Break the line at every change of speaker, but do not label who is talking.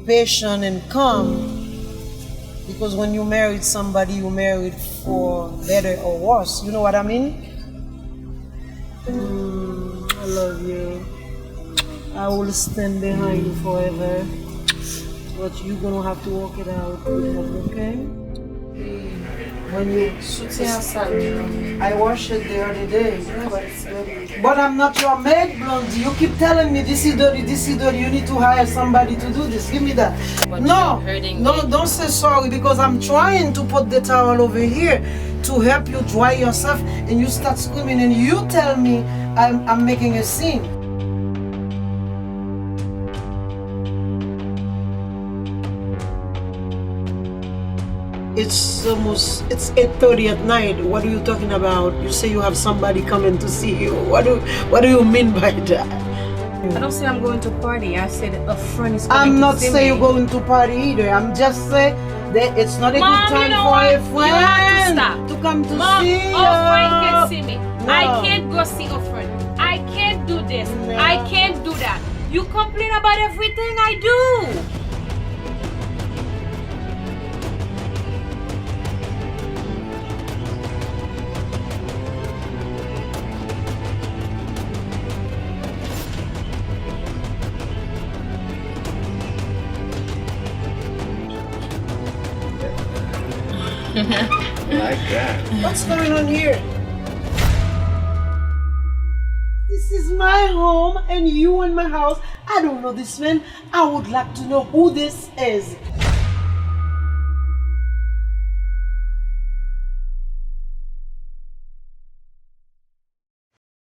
patient and calm. Because when you married somebody, you married for better or worse. You know what I mean? I love you. I will stand behind you forever. But you're gonna have to work it out with help, okay? When you I washed it the other day.
Yeah, but it's dirty.
But I'm not your maid, Blondie. You keep telling me this is dirty, this is dirty. You need to hire somebody to do this. Give me that.
But
No,
you're hurting
no,
me.
don't say sorry because I'm trying to put the towel over here to help you dry yourself, and you start screaming and you tell me I'm making a scene. It's 8:30 at night. What are you talking about? You say you have somebody coming to see you. What do you mean by that?
I don't say I'm going to party. I said a friend is coming
I'm not
to see
saying
me.
you're going to party either. I'm just saying that it's not a
Mom,
good time
you know
for
what?
a
You have to
friend
stop.
to come to
Mom,
see you.
a friend can see me.
No.
I can't go see a friend. I can't do this.
No.
I can't do that. You complain about everything I do.
Like that.
What's going on here? This is my home and you in my house. I don't know this man. I would like to know who this is.